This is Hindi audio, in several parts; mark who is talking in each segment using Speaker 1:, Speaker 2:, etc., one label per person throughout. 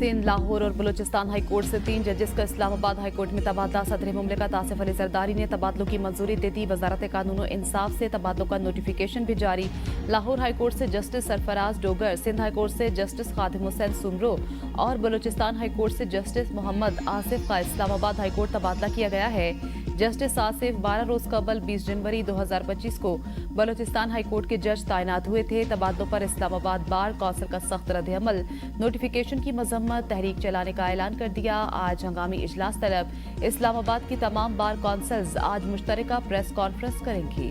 Speaker 1: सिंध, लाहौर और बलूचिस्तान हाई कोर्ट से 3 जजेस का इस्लामाबाद हाई कोर्ट में तबादला। सदर मुमलिकत आसिफ अली जरदारी ने तबादलों की मंजूरी दे दी। वजारत कानून और इंसाफ से तबादलों का नोटिफिकेशन भी जारी। लाहौर हाई कोर्ट से justice Sarfaraz Dogar, Sindh high court से जस्टिस खादिम हुसैन सुमरो और बलूचिस्तान हाई कोर्ट से जस्टिस मोहम्मद आसिफ का इस्लामाबाद हाई कोर्ट तबादला किया गया है। जस्टिस आसिफ 12 रोज कबल 20 जनवरी 2025 को बलूचिस्तान हाई कोर्ट के जज तैनात हुए थे। तबादलों पर इस्लामाबाद बार कौंसिल का सख्त रद्द-ए-अमल, नोटिफिकेशन की मजम्मत, तहरीक चलाने का ऐलान कर दिया। आज हंगामी इजलास तलब। इस्लामाबाद की तमाम बार कौंसिल्स आज मुश्तरका प्रेस कॉन्फ्रेंस करेंगी।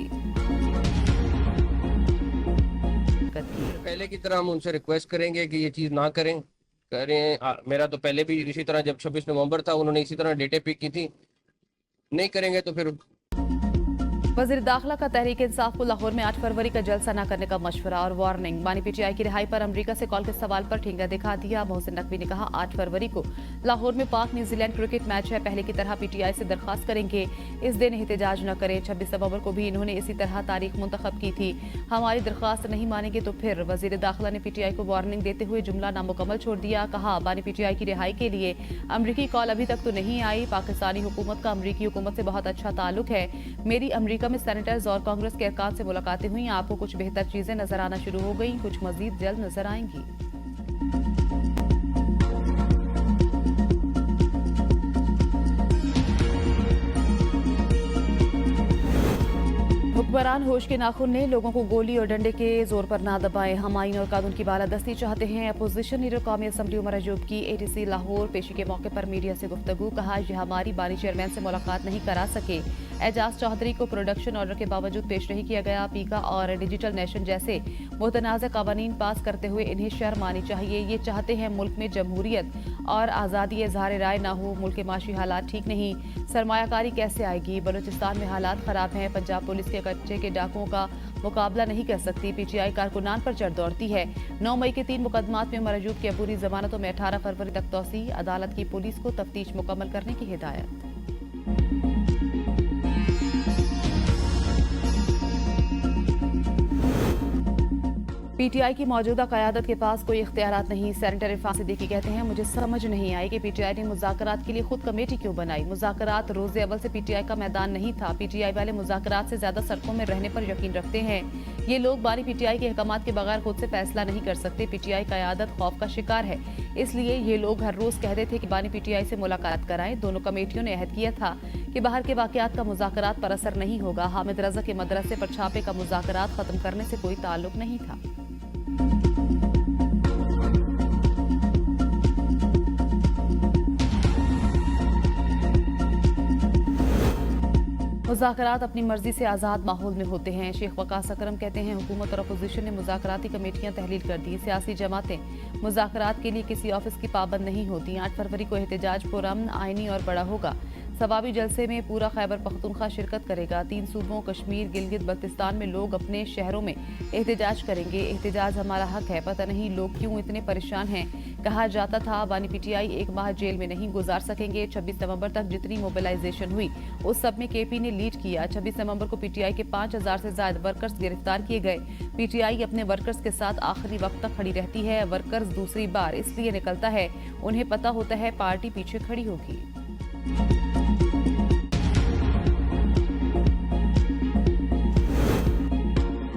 Speaker 2: पहले की तरह हम उनसे रिक्वेस्ट करेंगे कि ये चीज़ ना करें। मेरा तो पहले भी इसी तरह जब 26 नवंबर था उन्होंने इसी तरह डेटें पिक की थी। नहीं करेंगे तो फिर
Speaker 1: वज़ीर दाखिला का तहरीक इंसाफ को लाहौर में 8 फरवरी का जलसा न करने का मशवरा और वार्निंग। बानी पीटीआई की रिहाई पर अमरीका से कॉल के सवाल पर ठेंगा दिखा दिया। मोहसिन नकवी ने कहा 8 फरवरी को लाहौर में पाक न्यूजीलैंड क्रिकेट मैच है, पहले की तरह पीटीआई से दरखास्त करेंगे इस दिन एहतजाज न करें। 26 नवंबर को भी इन्होंने इसी तरह तारीख मुंतखब की थी। हमारी दरखास्त नहीं मानेंगे तो फिर। वज़ीर दाखिला ने पीटीआई को वार्निंग देते हुए जुमला नामुकम्मल छोड़ दिया। कहा बानी पीटीआई की रिहाई के लिए अमरीकी कॉल अभी तक तो नहीं आई। पाकिस्तानी हुकूमत का अमरीकी हुकूमत से बहुत अच्छा ताल्लुक है। मेरी अमरीका में सेनेटर्स और कांग्रेस के अरकान से मुलाकातें हुई। आपको कुछ बेहतर चीजें नजर आना शुरू हो गई, कुछ मजीद जल्द नजर आएंगी। हुक्मरान होश के नाखून ने लोगों को गोली और डंडे के जोर पर ना दबाएं। हम आईन और कानून की बालादस्ती चाहते हैं। अपोजिशन लीडर कौमी असम्बली उमर अयूब की एटीसी लाहौर पेशी के मौके पर मीडिया से गुफ्तगू। कहा यह हमारी बानी चेयरमैन से मुलाकात नहीं करा सके। एजाज चौधरी को प्रोडक्शन ऑर्डर के बावजूद पेश नहीं किया गया। पीका और डिजिटल नेशन जैसे मुतनाज़ कानून पास करते हुए इन्हें शर्म आनी चाहिए। ये चाहते हैं मुल्क में जमहूरियत और आज़ादी इज़हार राय ना हो। मुल्क के माशी हालात ठीक नहीं, सरमायाकारी कैसे आएगी। बलूचिस्तान में हालात खराब हैं। पंजाब पुलिस के कच्चे के डाकुओं का मुकाबला नहीं कर सकती। पीटीआई कारकुनान पर चढ़ दौड़ती है। 9 मई के 3 मुकदमात में उमर अयूब की अबूरी जमानतों में 18 फरवरी तक तौसी। अदालत की पुलिस को तफ्तीश मुकम्मल करने की हिदायत। पीटीआई की मौजूदा क़यादत के पास कोई इख्तियारात नहीं। सेनेटर इरफान सिद्दीकी कहते हैं मुझे समझ नहीं आई कि पीटीआई ने मुज़ाकरात के लिए खुद कमेटी क्यों बनाई। मुज़ाकरात रोज़े अव्वल से पीटीआई का मैदान नहीं था। पीटीआई वाले मुज़ाकरात से ज्यादा सड़कों में रहने पर यकीन रखते हैं। ये लोग बानी पीटीआई के अहकामात के बगैर खुद से फैसला नहीं कर सकते। पीटीआई क़यादत खौफ का शिकार है, इसलिए ये लोग हर रोज कहते थे कि बानी पीटीआई से मुलाकात कराएं। दोनों कमेटियों ने अहद किया था कि बाहर के वाकयात का मुज़ाकरात पर असर नहीं होगा। हामिद रज़ा के मदरसे पर छापे का मुज़ाकरात खत्म करने से कोई ताल्लुक नहीं था। मुज़ाकरात अपनी मर्जी से आज़ाद माहौल में होते हैं। शेख वकास अकरम कहते हैं हुकूमत और अपोजिशन ने मुज़ाकराती कमेटियां तहलील कर दी। सियासी जमातें मुज़ाकरात के लिए किसी ऑफिस की पाबंद नहीं होती। 8 फरवरी को एहतजाज पुरअमन, आइनी और बड़ा होगा। सवाबी जलसे में पूरा खैबर पख्तूनख्वा शिरकत करेगा। 3 सूबों कश्मीर, गिलगित बल्तिस्तान में लोग अपने शहरों में एहतजाज करेंगे। एहतजाज हमारा हक है, पता नहीं लोग क्यों इतने परेशान हैं। कहा जाता था बानी पीटीआई 1 माह जेल में नहीं गुजार सकेंगे। 26 नवंबर तक जितनी मोबिलाइजेशन हुई उस सब में केपी ने लीड किया। 26 नवंबर को पीटीआई के 5000 से ज्यादा वर्कर्स गिरफ्तार किए गए। पीटीआई अपने वर्कर्स के साथ आखिरी वक्त तक खड़ी रहती है। वर्कर्स दूसरी बार इसलिए निकलता है, उन्हें पता होता है पार्टी पीछे खड़ी होगी।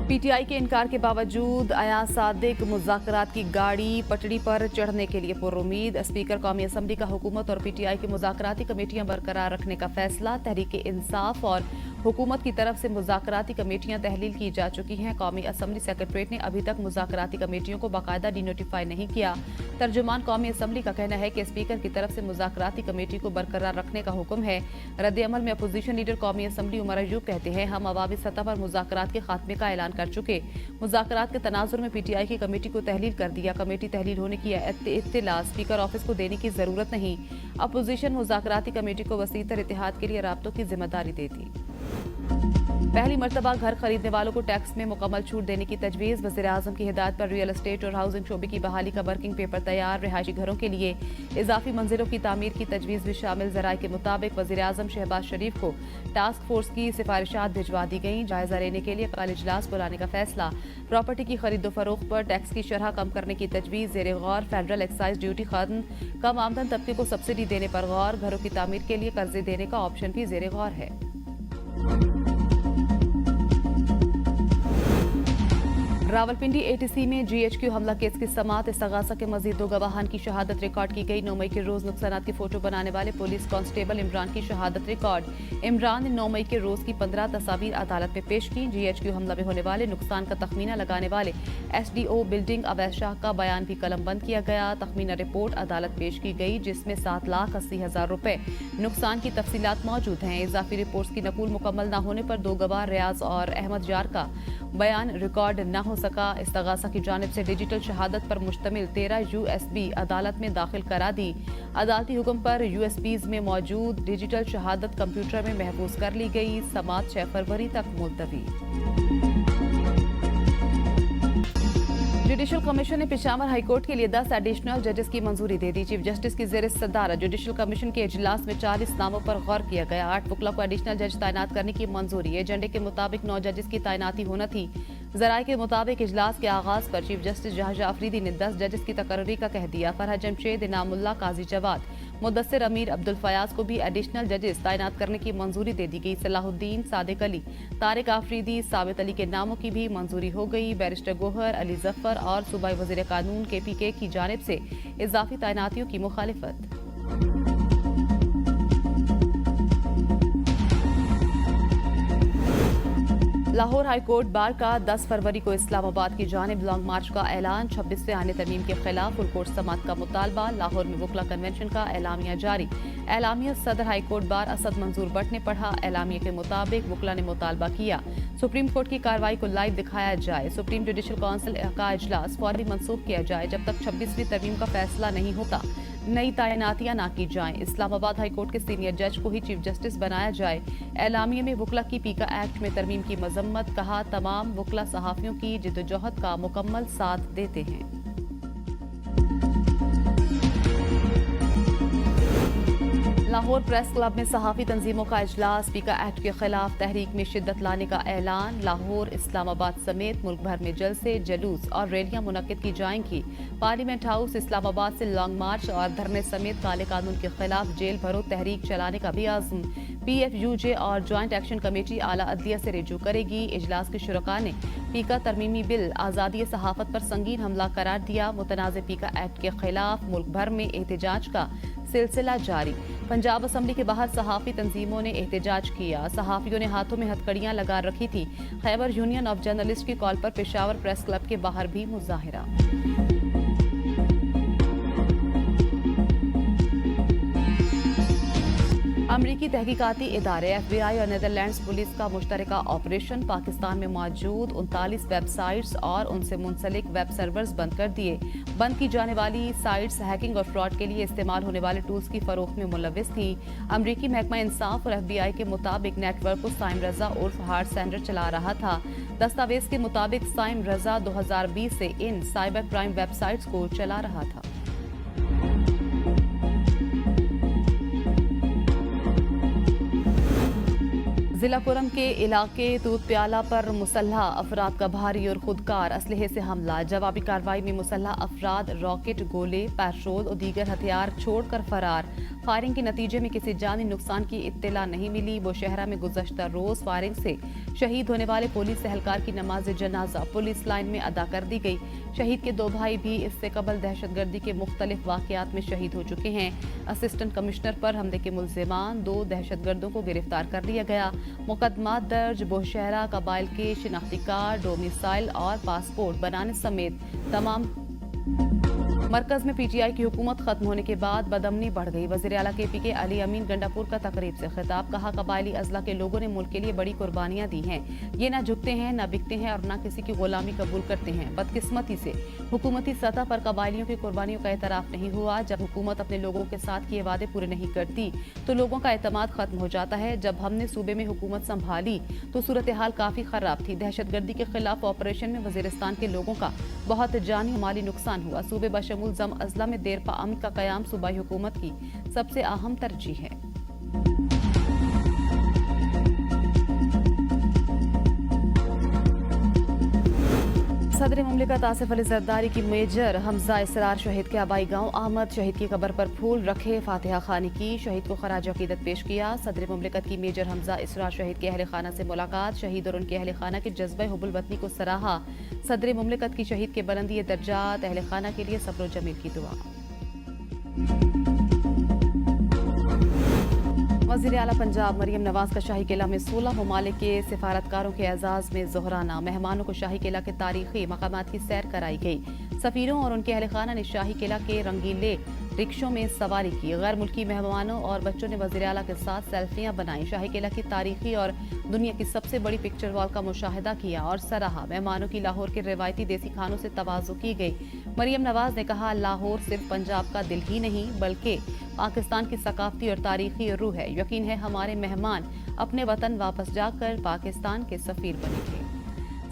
Speaker 1: पीटीआई के इनकार के बावजूद अयाज सादिक मुज़ाकरात की गाड़ी पटड़ी पर चढ़ने के लिए पुरुमीद। स्पीकर कौमी असम्बली का हुकूमत और पीटीआई की मुज़ाकराती कमेटियां बरकरार रखने का फैसला। तहरीक इंसाफ और हुकूमत की तरफ से मुज़ाकराती कमेटियां तहलील की जा चुकी हैं। कौमी असम्बली सेक्रेटरीट ने अभी तक मुज़ाकराती कमेटियों को बाकायदा डिनोटिफाई नहीं किया। तर्जुमान कौमी असम्बली का कहना है कि स्पीकर की तरफ से मुज़ाकराती कमेटी को बरकरार रखने का हुक्म है। रद्द-ए-अमल में अपोजिशन लीडर कौमी असम्बली उमर अयूब कहते हैं हम अवामी सतह पर मुज़ाकरात के खात्मे का ऐलान कर चुके। मुज़ाकरात के तनाजुर में पीटीआई की कमेटी को तहलील कर दिया। कमेटी तहलील होने की इत्तला स्पीकर ऑफिस को देने की जरूरत नहीं। अपोजिशन मुज़ाकराती कमेटी को वसीतर इत्तेहाद के लिए राब्तों की जिम्मेदारी देती। पहली मर्तबा घर खरीदने वालों को टैक्स में मुकम्मल छूट देने की तजवीज़। वज़ीर-ए-आज़म की हिदायत पर रियल एस्टेट और हाउसिंग शोबे की बहाली का वर्किंग पेपर तैयार। रिहायशी घरों के लिए इजाफी मंजिलों की तामीर की तजवीज़ भी शामिल। ज़राए के मुताबिक वज़ीर-ए-आज़म शहबाज शरीफ को टास्क फोर्स की सिफारिशात भिजवा दी गई। जायजा लेने के लिए कल इजलास बुलाने का फैसला। प्रॉपर्टी की खरीदो फरोख्त पर टैक्स की शरह कम करने की तजवीज़ ज़ेर गौर। फेडरल एक्साइज ड्यूटी खत्म। कम आमदन तबके को सब्सिडी देने पर गौर। घरों की तामीर के लिए कर्जे देने का ऑप्शन भी ज़ेर गौर है। रावलपिंडी एटीसी में जीएचक्यू हमला केस की समाअत। इस्तगासा के मजीद 2 गवाहान की शहादत रिकॉर्ड की गई। 9 मई के रोज नुकसानात की फोटो बनाने वाले पुलिस कांस्टेबल इमरान की शहादत रिकॉर्ड। इमरान ने 9 मई के रोज की 15 तस्वीर अदालत में पेश की। जीएचक्यू हमला में होने वाले नुकसान का तखमीना लगाने वाले एसडीओ बिल्डिंग अवैध शाह का बयान भी कलमबंद किया गया। तखमीना रिपोर्ट अदालत पेश की गई जिसमें 7,80,000 रुपए नुकसान की तफसीलात मौजूद हैं। इजाफी रिपोर्ट्स की नकूल मुकम्मल न होने पर 2 गवाह रियाज और अहमद जार का बयान रिकॉर्ड न हो सका। इस्तगासा की जानिब से डिजिटल शहादत पर मुश्तमिल 13 यूएसबी अदालत में दाखिल करा दी। अदालती हुक्म पर यूएसबीज में मौजूद डिजिटल शहादत कंप्यूटर में महफूज कर ली गई। समाअत 6 फरवरी तक मुलतवी। जुडिशल कमीशन ने पेशावर हाईकोर्ट के लिए 10 एडिशनल जजेस की मंजूरी दे दी। चीफ जस्टिस की जेर सदारत जुडिशल कमीशन के इजलास में 40 नामों पर गौर किया गया। 8 वकला को एडिशनल जज तैनात करने की मंजूरी। एजेंडे के मुताबिक 9 जजेस की तैनाती होना थी। जराये के मुताबिक इजलास के आगाज पर चीफ जस्टिस जहाजा अफरीदी ने 10 जजेस की तकर्री का कह दिया। फरहत जमशेद, इनामुल्लाह, काजी जवाद, मुदस्सिर अमीर, अब्दुल फयाज को भी एडिशनल जजेस तैनात करने की मंजूरी दे दी गई। सलाहुद्दीन, सादिक अली, तारिक आफरीदी, साबित अली के नामों की भी मंजूरी हो गई। बैरिस्टर गोहर, अली जफर और सूबाई वजीर कानून KPK की जानिब से इजाफी तैनातियों की मुखालिफत। लाहौर हाईकोर्ट बार का 10 फरवरी को इस्लामाबाद की जानिब लॉन्ग मार्च का ऐलान। 26वें आने तरमीम के खिलाफ फुल कोर्ट समाअत का मुतालबा। लाहौर में वकला कन्वेंशन का एलामिया जारी। एलामिया सदर हाईकोर्ट बार असद मंजूर भट्ट ने पढ़ा। एलामिया के मुताबिक वकला ने मुतालबा किया सुप्रीम कोर्ट की कार्रवाई को लाइव दिखाया जाए। सुप्रीम जुडिशल काउंसिल का इजलास फौरी मनसूख किया जाए। जब तक 26वीं तरमीम का फैसला नहीं होता नई तैनातियां ना की जाएं। इस्लामाबाद हाईकोर्ट के सीनियर जज को ही चीफ जस्टिस बनाया जाए। एलामिया में वकला की पीका एक्ट में तरमीम की मजम्मत। कहा तमाम वकला सहाफियों की जिद्दोजहद का मुकम्मल साथ देते हैं। लाहौर प्रेस क्लब में सहाफी तंजीमों का इजलास। पीका एक्ट के खिलाफ तहरीक में शिद्दत लाने का ऐलान। लाहौर, इस्लामाबाद समेत मुल्क भर में जलसे, जुलूस और रैलियां मुनक्किद की जाएंगी। पार्लियामेंट हाउस इस्लामाबाद से लॉन्ग मार्च और धरने समेत काले कानून के खिलाफ जेल भरो तहरीक चलाने का भी आज़म। PFUJ और ज्वाइंट एक्शन कमेटी आला अदलिया से रिजू करेगी। इजलास के शुरका ने पीका तरमीमी बिल आज़ादी सहाफत पर संगीन हमला करार दिया। मुतनाज़ पीका एक्ट के खिलाफ मुल्क भर में एहतजाज का सिलसिला जारी। पंजाब असम्बली के बाहर सहाफी तंजीमों ने एहतजाज किया। सहाफियों ने हाथों में हथकड़ियां लगा रखी थी। खैबर यूनियन ऑफ जर्नलिस्ट की कॉल पर पेशावर प्रेस क्लब के बाहर भी मुजाहिरा। अमरीकी तहकीकाती इदारे FBI और नीदरलैंड्स पुलिस का मुश्तरका ऑपरेशन। पाकिस्तान में मौजूद 39 वेबसाइट्स और उनसे मुंसलिक वेब सर्वर्स बंद कर दिए। बंद की जाने वाली साइट्स हैकिंग और फ्रॉड के लिए इस्तेमाल होने वाले टूल्स की फरोख्त में मुलविस थी। अमरीकी महकमा इंसाफ और FBI के मुताबिक नेटवर्क को साइम रजा उर्फ हार्ट सेंडर चला रहा था। दस्तावेज के मुताबिक साइम रजा 2020 से इन साइबर क्राइम वेबसाइट्स को चला रहा था। जिला कुरम के इलाके दूध प्याला पर मुसल्ह अफराद का भारी और खुदकार असलहे से हमला। जवाबी कार्रवाई में मुसल्ह अफराद रॉकेट, गोले, पेट्रोल और दीगर हथियार छोड़कर फरार। फायरिंग के नतीजे में किसी जानी नुकसान की इत्तला नहीं मिली। बुशहरा में गुज़श्ता रोज फायरिंग से शहीद होने वाले पुलिस एहलकार की नमाज जनाजा पुलिस लाइन में अदा कर दी गई। शहीद के 2 भाई भी इससे कबल दहशतगर्दी के मुख्तलिफ वाक़यात में शहीद हो चुके हैं। असिस्टेंट कमिश्नर पर हमले के मुल्जिमान 2 दहशतगर्दों को गिरफ्तार कर लिया गया। मुकदमा दर्ज। बुशहरा कबाइल के शिनाख्ती कार्ड, डोमिसाइल और पासपोर्ट बनाने समेत तमाम मरकज में पीटीआई की हुकूमत खत्म होने के बाद बदअमनी बढ़ गई। वजीर आला केपी के अली अमीन गंडापुर का तकरीब से खिताब, कहा कबायली अजला के लोगों ने मुल्क के लिए बड़ी कुर्बानियां दी हैं। ये ना झुकते हैं, ना बिकते हैं और ना किसी की गुलामी कबूल करते हैं। बदकिस्मती से हुकूमती सतह पर कबायलियों की कुर्बानियों का एतराफ नहीं हुआ। जब हुकूमत अपने लोगों के साथ किए वादे पूरे नहीं करती तो लोगों का एतमाद खत्म हो जाता है। जब हमने सूबे में हुकूमत संभाली तो सूरत हाल काफी खराब थी। दहशतगर्दी के खिलाफ ऑपरेशन में वजीरिस्तान के लोगों का बहुत जानी माली नुकसान हुआ। सूबे बशमूल जम अजला में देर पा अमन का कयाम सूबाई हुकूमत की सबसे अहम तरजीह है। सदर मुमलिकत आसिफ अली जरदारी की मेजर हमजा इसरार शहीद के आबाई गांव अहमद शहीद की कब्र पर फूल रखे, फातिहा खानी की, शहीद को खराज अकीदत पेश किया। सदर मुमलिकत की मेजर हमजा इसरार शहीद के अहल खाना से मुलाकात, शहीद और उनके अहल खाना के जज्बे हुब्बुल वतनी को सराहा। सदर मुमलिकत की शहीद के बुलंदी दर्जात, अहल खाना के लिए सब्र जमील की दुआ। वज़ीर आला पंजाब मरियम नवाज का शाही किला में 16 ममालिक के सिफारतकारों के एजाज में जोहराना। मेहमानों को शाही किला के तारीखी मकामात की सैर कराई गई। सफीरों और उनके अहल खाना ने शाही किला के रंगीले रिक्शों में सवारी की। गैर मुल्की मेहमानों और बच्चों ने वज़ीर आला के साथ सेल्फियां बनाई। शाही किला की तारीखी और दुनिया की सबसे बड़ी पिक्चर वॉल का मुशाहिदा किया और सराहा। मेहमानों की लाहौर के रिवायती देसी खानों से तवाज़ु की गई। मरियम नवाज ने कहा, लाहौर सिर्फ पंजाब का दिल ही नहीं बल्कि पाकिस्तान की सकाफती और तारीखी रूह है। यकीन है हमारे मेहमान अपने वतन वापस जाकर पाकिस्तान के सफीर बनेंगे।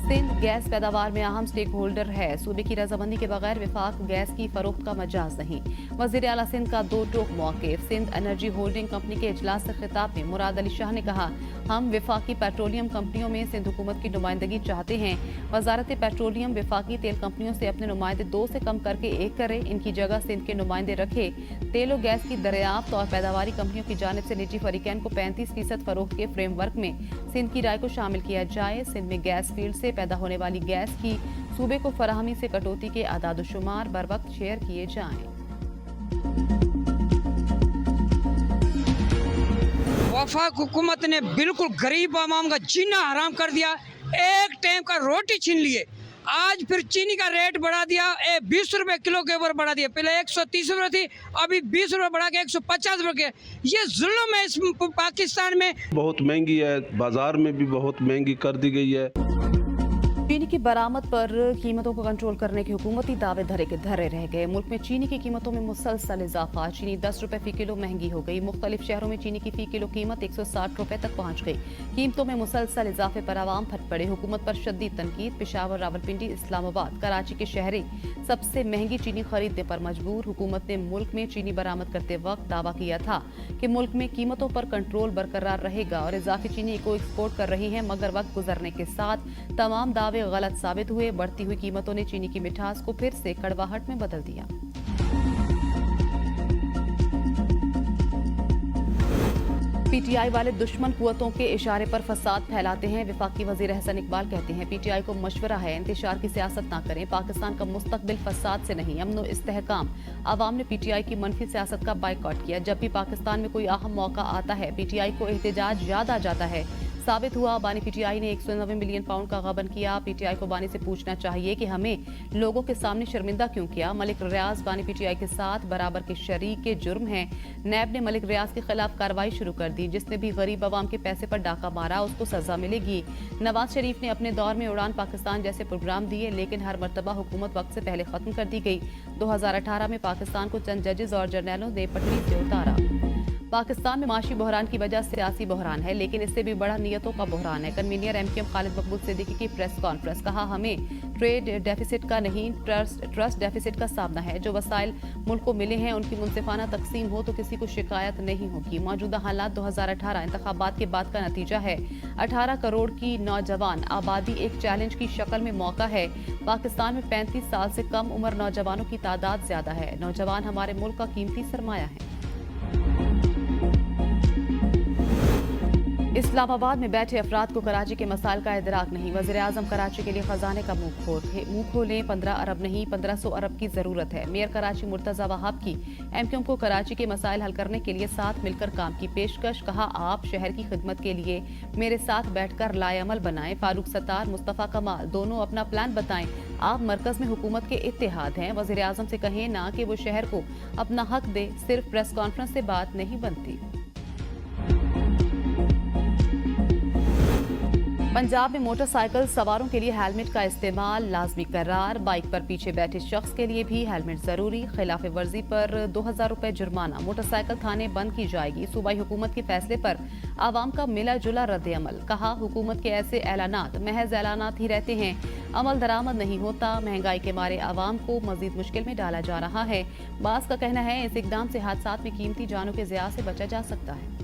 Speaker 1: सिंध गैस पैदावार में अहम स्टेक होल्डर है। सूबे की रजामंदी के बगैर विफाक गैस की फरोख्त का मजाज नहीं। वज़ीर आला सिंध का दो टोक मौक़िफ़। सिंध एनर्जी होल्डिंग कंपनी के इजलास से खिताब में मुराद अली शाह ने कहा, हम विफाकी पेट्रोलियम कंपनियों में सिंध हुकूमत की नुमाइंदगी चाहते हैं। वजारत पेट्रोलियम विफाकी तेल कंपनियों से अपने नुमाइंदे 2 से कम करके 1 करे। इनकी जगह सिंध के नुमाइंदे रखे। तेल और गैस की दरियाफ्त और पैदावारी कंपनियों की जानिब से निजी फरीकैन को 35% फरोख्त के फ्रेमवर्क में सिंध की राय को शामिल किया जाए। सिंध में गैस फील्ड से पैदा होने वाली गैस की सूबे को फराहमी से कटौती के आदाद-ओ-शुमार बर वक्त शेयर किए जाएं।
Speaker 3: वफाक हुकूमत ने बिल्कुल गरीब आवाम का जीना हराम कर दिया। एक टाइम का रोटी छीन लिए। आज फिर चीनी का रेट बढ़ा दिया, 20 रुपए किलो के ऊपर बढ़ा दिया। पहले 130 रुपए थी, अभी 20 रुपए बढ़ा के 150 रुपए के। ये जुल्म है इस पाकिस्तान में। बहुत
Speaker 4: महंगी है, बाजार में भी बहुत महंगी कर दी गई है।
Speaker 1: चीनी की बरामद पर कीमतों को कंट्रोल करने के हुकूमती दावे धरे के धरे रह गए। मुल्क में चीनी की कीमतों में मुसलसल इजाफा। चीनी 10 रुपए फी किलो महंगी हो गई। मुख्तलिफ शहरों में चीनी की फी किलो कीमत 160 रुपए तक पहुंच गई। कीमतों में मुसलसल इजाफे पर आवाम फट पड़े। हुकूमत पर शदीद तनकीद। पेशावर, रावलपिंडी, इस्लामाबाद, कराची के शहरी सबसे महंगी चीनी खरीदने पर मजबूर। हुकूमत ने मुल्क में चीनी बरामद करते वक्त दावा किया था कि मुल्क में कीमतों पर कंट्रोल बरकरार रहेगा और इजाफी चीनी को एक्सपोर्ट कर रही है, मगर वक्त गुजरने के साथ तमाम दावे गलत साबित हुए। बढ़ती हुई कीमतों ने चीनी की मिठास को फिर से कड़वाहट में बदल दिया। पीटीआई वाले दुश्मन कुव्वतों के इशारे पर फसाद फैलाते हैं। वफाकी वजीर अहसन इकबाल कहते हैं, पीटीआई को मशवरा है इंतशार की सियासत ना करें। पाकिस्तान का मुस्तकबिल फसाद से नहीं, अमन व इस्तेहकाम। आवाम ने पीटीआई की मनफी सियासत का बाइकआउट किया। जब भी पाकिस्तान में कोई अहम मौका आता है पीटीआई को एहतजाज याद आ जाता है। साबित हुआ बानी पीटीआई ने 190 मिलियन पाउंड का गबन किया। पीटीआई को बानी से पूछना चाहिए कि हमें लोगों के सामने शर्मिंदा क्यों किया। मलिक रियाज बानी पीटीआई के साथ बराबर के शरीक के जुर्म हैं। नैब ने मलिक रियाज के खिलाफ कार्रवाई शुरू कर दी। जिसने भी गरीब आवाम के पैसे पर डाका मारा उसको सजा मिलेगी। नवाज शरीफ ने अपने दौर में उड़ान पाकिस्तान जैसे प्रोग्राम दिए, लेकिन हर मरतबा हुकूमत वक्त से पहले खत्म कर दी गई। 2018 में पाकिस्तान को चंद जजेस और जर्नलों ने पटरी से उतारा। पाकिस्तान में माशी बहरान की वजह सियासी बहरान है, लेकिन इससे भी बड़ा नियतों का बहरान है। कन्वीनियर एमक्यूएम खालिद मकबूल सिद्दीकी की प्रेस कॉन्फ्रेंस, कहा हमें ट्रेड डेफिसिट का नहीं ट्रस्ट डेफिसिट का सामना है। जो वसाइल मुल्क को मिले हैं उनकी मुनसिफाना तकसीम हो तो किसी को शिकायत नहीं होगी। मौजूदा हालात 2018 इंतखाबात के बाद का नतीजा है। 18 करोड़ की नौजवान आबादी एक चैलेंज की शक्ल में मौका है। पाकिस्तान में 35 साल से कम उम्र नौजवानों की तादाद ज्यादा है। नौजवान हमारे मुल्क का कीमती सरमाया है। इस इस्लामाबाद में बैठे अफराद को कराची के मसाइल का इदराक नहीं। वज़ीर-ए-आज़म कराची के लिए खजाने का मुंह खोलें। 15 अरब नहीं 1500 अरब की जरूरत है। मेयर कराची मुर्तजा वहाब की एमक्यूएम को कराची के मसाइल हल करने के लिए साथ मिलकर काम की पेशकश। कहा, आप शहर की खिदमत के लिए मेरे साथ बैठकर लाएअमल बनाएं। फारूक सत्तार, मुस्तफ़ा कमाल दोनों अपना प्लान बताएं। आप मरकज में हुकूमत के इत्तेहाद हैं। वज़ीर-ए-आज़म से कहें ना कि वो शहर को अपना हक दे। सिर्फ प्रेस कॉन्फ्रेंस से बात नहीं बनती। पंजाब में मोटरसाइकिल सवारों के लिए हेलमेट का इस्तेमाल लाजमी करार। बाइक पर पीछे बैठे शख्स के लिए भी हेलमेट जरूरी। खिलाफ वर्जी पर 2000 रुपए जुर्माना। मोटरसाइकिल थाने बंद की जाएगी। सूबाई हुकूमत के फैसले पर आवाम का मिला जुला रद्द-ए-अमल। कहा, हुकूमत के ऐसे ऐलानात महज ऐलानात ही रहते हैं, अमल दरामद नहीं होता। महंगाई के मारे आवाम को मजीद मुश्किल में डाला जा रहा है। बास का कहना है, इस इकदाम से हादसात में कीमती जानों के ज़िया से बचा जा सकता है।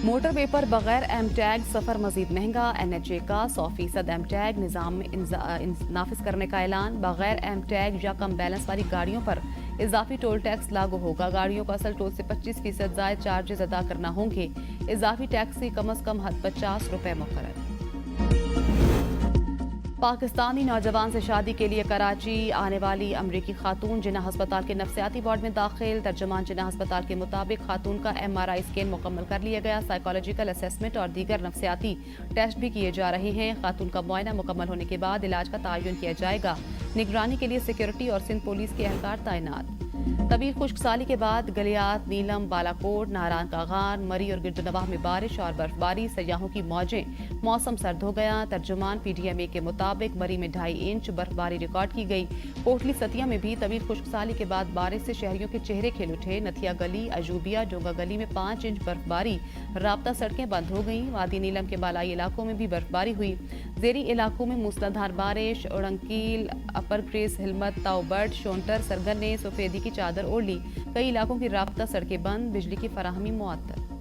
Speaker 1: मोटरवे पर बगैर एम टैग सफर मजीद महंगा। NHA का 100% एम टैग निजाम नाफिज करने का ऐलान। बगैर एम टैग या कम बैलेंस वाली गाड़ियों पर इजाफी टोल टैक्स लागू होगा। गाड़ियों को असल टोल से 25% जायद चार्जेस अदा करना होंगे। इजाफी टैक्स की कम अज कम हद 50 रुपए मुकर्रर। पाकिस्तानी नौजवान से शादी के लिए कराची आने वाली अमरीकी खातून जिन्ना अस्पताल के नफ्सियाती वार्ड में दाखिल। तर्जुमान जिन्ना अस्पताल के मुताबिक खातून का MRI स्कैन मुकम्मल कर लिया गया। साइकोलॉजिकल असेसमेंट और दीगर नफ्सियाती टेस्ट भी किए जा रहे हैं। खातून का मुआयना मुकम्मल होने के बाद इलाज का तयन किया जाएगा। निगरानी के लिए सिक्योरिटी और सिंध पुलिस के एहलकार तैनात। तवील खुश्कसाली के बाद गलियात, नीलम, बालाकोट, नारायण कागान, मरी और गिरदनवाह में बारिश और बर्फबारी। सयाहों की मौजें। मौसम सर्द हो गया। तर्जुमान PDMA के मुताबिक मरी में 2.5 इंच बर्फबारी रिकॉर्ड की गई। कोटली सतिया में भी तवील खुश्कसाली के बाद बारिश से शहरियों के चेहरे खिल उठे। नथिया गली, अजूबिया, डोंगा गली में 5 इंच बर्फबारी। राब्ता सड़कें बंद हो गईं। वादी नीलम के बालाई इलाकों में भी बर्फबारी हुई। जेरी इलाकों में मूसलाधार बारिश। उड़ंकील, अपर ग्रेस, हिलमत, ताओबर्ड, शोंटर, सरगन ने सफेदी की चादर ओढ़ ली। कई इलाकों की राब्ता सड़कें बंद। बिजली की फराहमी मुअत्तल।